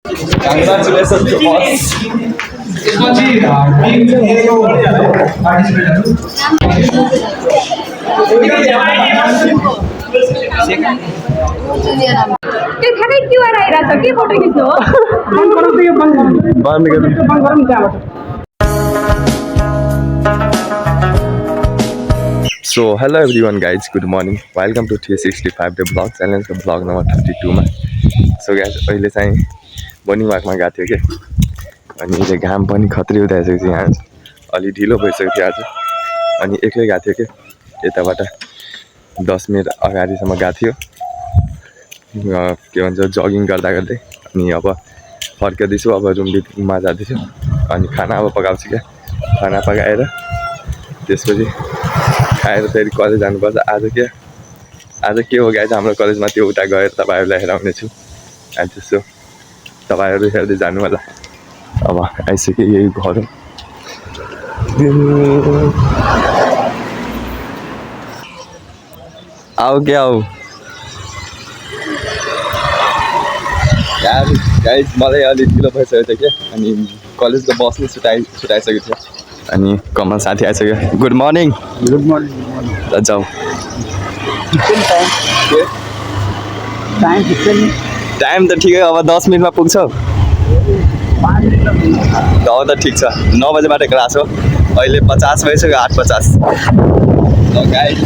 Congratulations to us. So hello everyone guys, good morning. Welcome to 365 day vlog channel को vlog number 32 मा. So guys अहिले चाहिँ morning walk मा गएको थियो के अनि अहिले घाम पनि खत्री उदाइसकेको छ यहाँ अलि ढिलो भइसक्यो थियो आज अनि एक्लै गएको थियो के यताबाट 10 मिनेट अगाडिसम्म गएको थियो के भन्छ जगिङ गर्दा गर्दै अनि अब फर्किँदैछु अब रुममा जाँदैछु अनि खाना अब पकाउँछु क्या खाना पकाएर त्यसपछि खाएर फेरि कलेज जानुपर्छ आज के हो गाइज हाम्रो कलेजमा त्यो उता गएर तपाईहरुलाई हेराउने छु अनि त्यसो तपाईहरु हेर्दै जानु होला अब आइसक्यो यही घर आओ क्या हो यार गाइज मलाई अलि ढिलो भइसकेको थियो क्या अनि कलेजको बस नै छुटाइसकेको थियो अनि कमल साथी आइसक्यो गुड मर्निङ ल जाऊ टाइम त ठिकै अब 10 मिनेटमा पुग्छौ त ठिक छ 9 बजेबाट क्लास हो अहिले 50 भइसक्यो 8:50 ल गाइस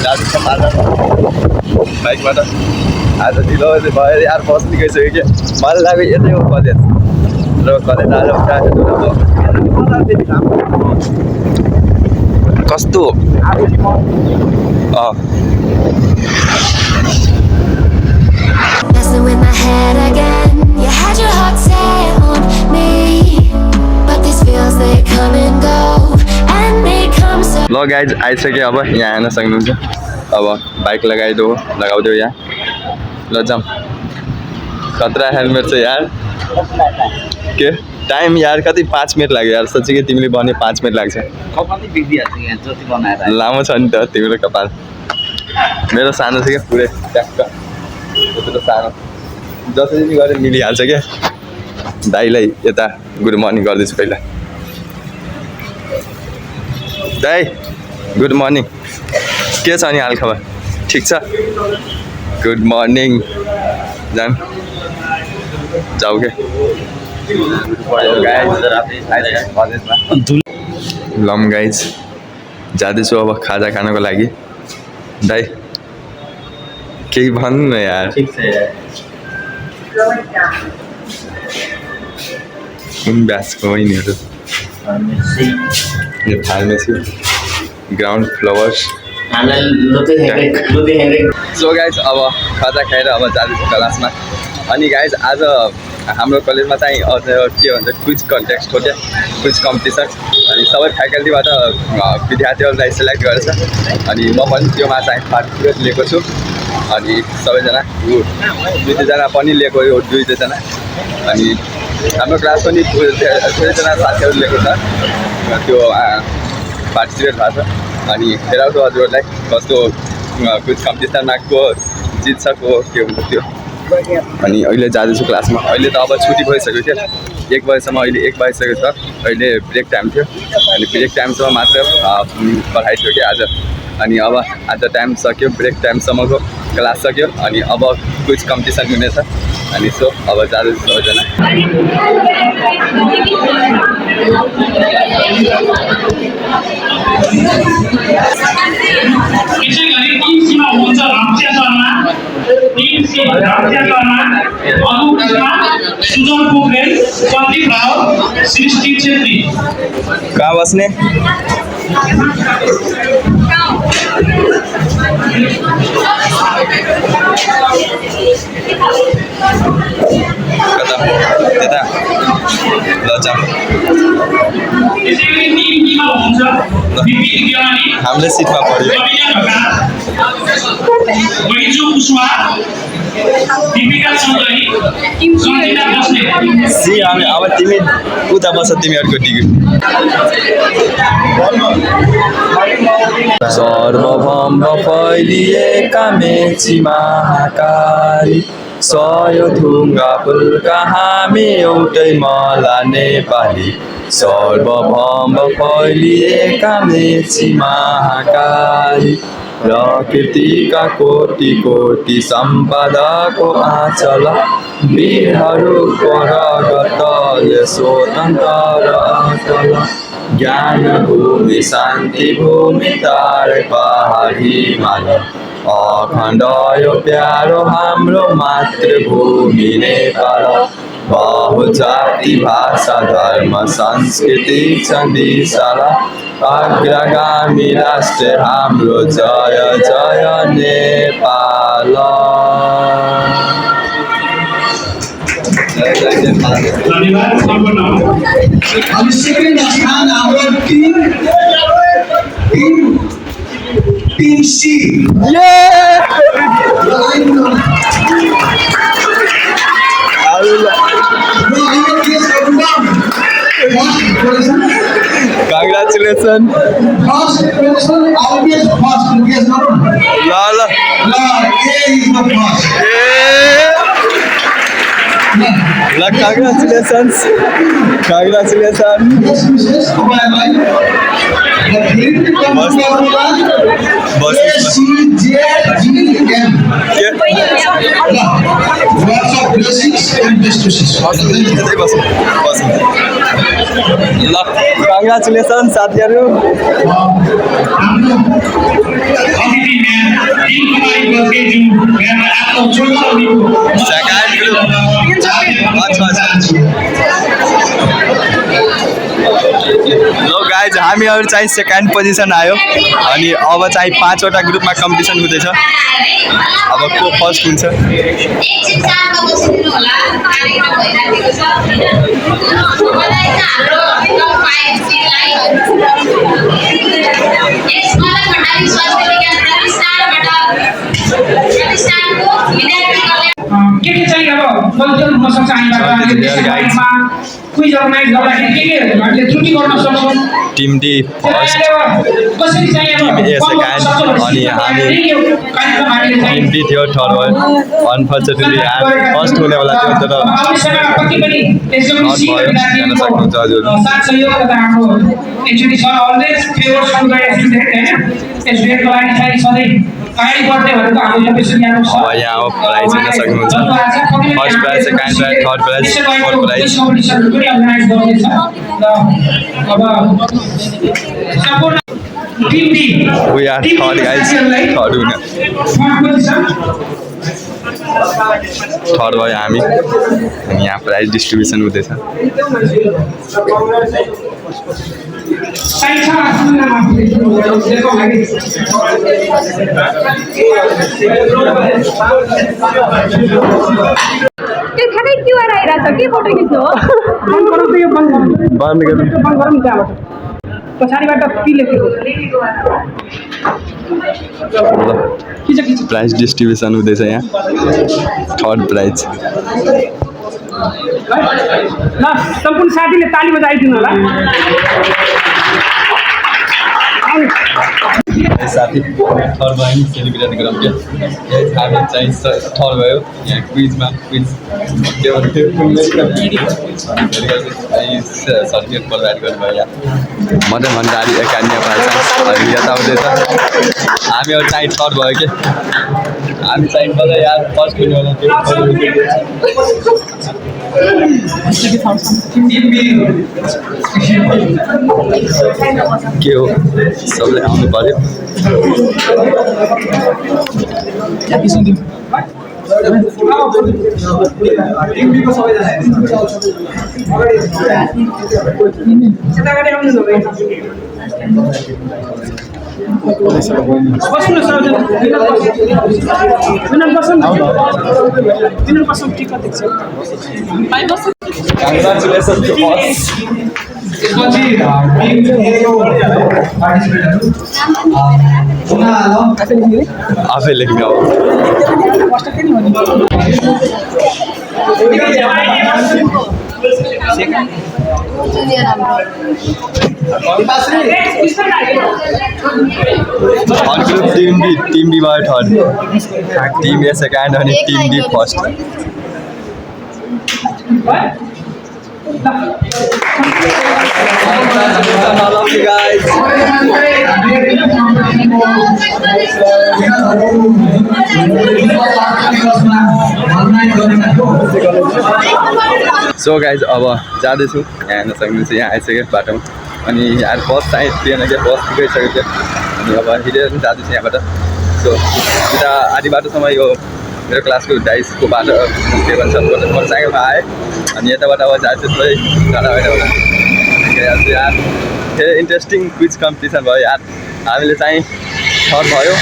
जानु छ बाइकबाट आज ढिलो भयो यार बस निकाइसक्यो कि मलाई लाग्यो यतै हो कलेज र कलेज कस्तो Messing with my head again. You had your heart set on me, but these feels they come and go, and they come so. ल गाइज आइसक्यो अब यहाँ आउन सक्नुहुन्छ अब बाइक लगाउँदै यहाँ ल जाम खतरा हेलमेट छ यार के टाइम यार कति 5 मिनट लाग्यो यार सोचे कि तिमीले भने 5 मिनट लाग्छ लामो छ नि त तिम्रो कपाल मेरो सानो छ क्या पुरै ट्याक्क यत्रो सानो जसरी गरे मिलिहाल्छ क्या दाइलाई यता गुड मर्निङ गर्दैछु पहिला दाइ गुड मर्निङ के छ अनि हालखबर ठिक छ गुड मर्निङ जाऊ के लम गाइज जाँदैछु अब खाजा खानको लागि दाइ केही भन्नु न यार कुन ब्याचको बहिनीहरू यो pharmacy ground flowers so guys अब खाजा खाएर अब जाँदैछु क्लासमा अनि गाइज आज हाम्रो कलेजमा चाहिँ के भन्छ क्विज कन्टेस्ट हो क्या क्विज कम्पिटिसन अनि सबै फ्याकल्टीबाट विद्यार्थीहरूलाई सिलेक्ट गरेछ अनि म पनि त्योमा चाहिँ पार्टिसिपेट लिएको छु अनि सबैजना 2जना पनि लिएको यो 2जना अनि हाम्रो क्लास पनि 2जना साथीहरू लिएको छ त्यो पार्टिसिपेट भएको छ अनि हेराउँछु हजुरहरूलाई कस्तो क्विज कम्पिटिसनमा को जित्छ को के हुन्छ त्यो अनि अहिले जाँदैछु क्लासमा अहिले त अब छुट्टी भइसक्यो क्या 1 बजेसम्म अहिले 1 बजिसकेको छ अहिले ब्रेक टाइम थियो अनि ब्रेक टाइमसम्म मात्र पढाइ थियो क्या आज अनि अब आज टाइम सक्यो ब्रेक टाइमसम्मको क्लास सक्यो अनि अब क्विज कम्पिटिसन हुनेछ अनि सो अब जाँदैछु सबैजना कहाँ बस्ने कता त्यता ल जाम हामीले सिटमा पढ्यो अब तिमी उता बस्छ तिमीहरूको टिकट सर्वभौम फैलिएका मेची महाकाली सयो थुङ्गा फुलका हामी एउटै मला नेपाली सर्वभौम फैलिएका मेची महाकाली प्रकृतिका कोटि कोटि सम्पदाको आँचल वीरहरूको रगतले स्वतन्त्र अटल ज्ञान भूमि शान्ति भूमि तारै पहाड हिमाल अखण्ड यो प्यारो हाम्रो मातृभूमि नेपाल बहुजाति भाषा धर्म संस्कृति छ विशाल अग्रगामी राष्ट्र हाम्रो जय जय नेपाल। धन्यवाद सम्पूर्ण अब सेकेन्ड स्थान हाम्रो team C Congratulations. First person, always first. Guess not. Lala. A is the first. Congratulations. Congratulations. Yes, Mrs. Obayalai. The green comes from ACJGM. Lots of blessings and best wishes. Congratulations, साथीहरु। लो guys हामीहरु चाहिँ second position आयो अनि अब चाहिँ 5 वटा ग्रुपमा competition हुँदैछ। अब को फर्स्ट हुन्छ? के चाहिँ अब कल्चर हुन सक्छ हामीमा क्विज अर्गनाइज गर्दाखेरि के हामीले त्रुटि गर्न सक्छौँ। टिम डी फर्स्ट, कसरी चाहिँ अब टिम ए सेकेन्ड अनि हामी टिम डी थियो थर्ड भयो। अनफर्चुनेटली फर्स्ट हुनेवाला थियो तर थर्ड भयो। हेर्न सक्नुहुन्छ हजुर। साथ सहयोग तथा हाम्रो actually sir always favour student हैन स्टुडेन्टको लागि चाहिँ सधैँ अगाडि बढ्ने भनेको हामीले पेसेन्ट यादव सर। अब यहाँ हो प्राइज हेर्न सक्नुहुन्छ। First prize, second prize, third prize, fourth prize. Organise गर्दैछ र अब सम्पूर्ण team D We are third guys, third winner. Third भयो हामी अनि यहाँ प्राइज डिस्ट्रिब्युसन हुँदैछ। त्यो ठ्याक्कै क्युआर आइरहेछ के फोटो खिच्नु हो? बन्द गर्नु। पछाडिबाट के लेखेको प्राइज डिस्ट्रिब्युसन हुँदैछ यहाँ। Third prize. ल सम्पूर्ण साथीले ताली बजाइदिनु होला। साथी थर्ड भयो नि सेलिब्रेट गरौँ क्या। हामी चाहिँ थर्ड भयो यहाँ क्विजमा। क्विज के भन्थ्यो सर्टिफिकेट प्रोभाइड गर्नुभयो यहाँ Madan Bhandari academy of science अनि यता आउँदैछ। हामीहरू चाहिँ थर्ड भयो कि हामी चाहिँ मलाई यार फर्स्ट हुनेवाला थियो। के हो सबले आउनु पर्यो। Congratulations to us. त्यसपछि टिम एको पार्टिसिपेटहरु आफै लेख्नु हो। जुनियर हाम्रो अर्को टिम बी भयो थर्ड टिम ए सेकेन्ड अनि team B first all of you guys so guys अब जाँदैछु यहाँ हेर्न सक्नुहुन्छ यहाँ आइसक्यो बाटोमा अनि यहाँ बस चाहिँ थिएन क्या बस पुगिसकेको थियो अनि अब हिँडेर पनि जाँदैछु यहाँबाट सो उता आधी बाटोसम्म यो मेरो क्लासको डाइसको बाटो के भन्छ मोटरसाइकलमा आएँ अनि यताबाट अब जाँदैछु थोरै टाढा होइन यार धेरै इन्ट्रेस्टिङ क्विज कम्पिटिसन भयो यार हामीले चाहिँ थर्ड भयो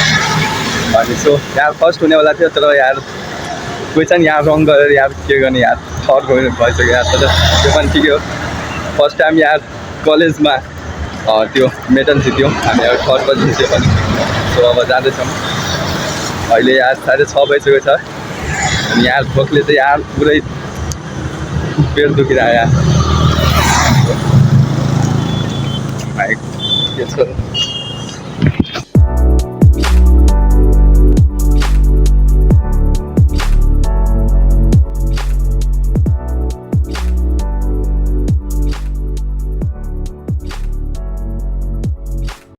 अनि सो यार फर्स्ट हुनेवाला थियो तर यार क्वेसन यहाँ रङ गरेर यार के गर्ने यार थर्ड भइसक्यो यार तर त्यो पनि ठिकै हो फर्स्ट टाइम यार कलेजमा त्यो मेडल जित्यौँ हामी अब थर्ड पनि जित्यो पनि सो अब जाँदैछौँ अहिले यार 6:30 भइसकेको छ अनि यार भोकले चाहिँ यार पुरै पेट दुखिरहेको यार के छ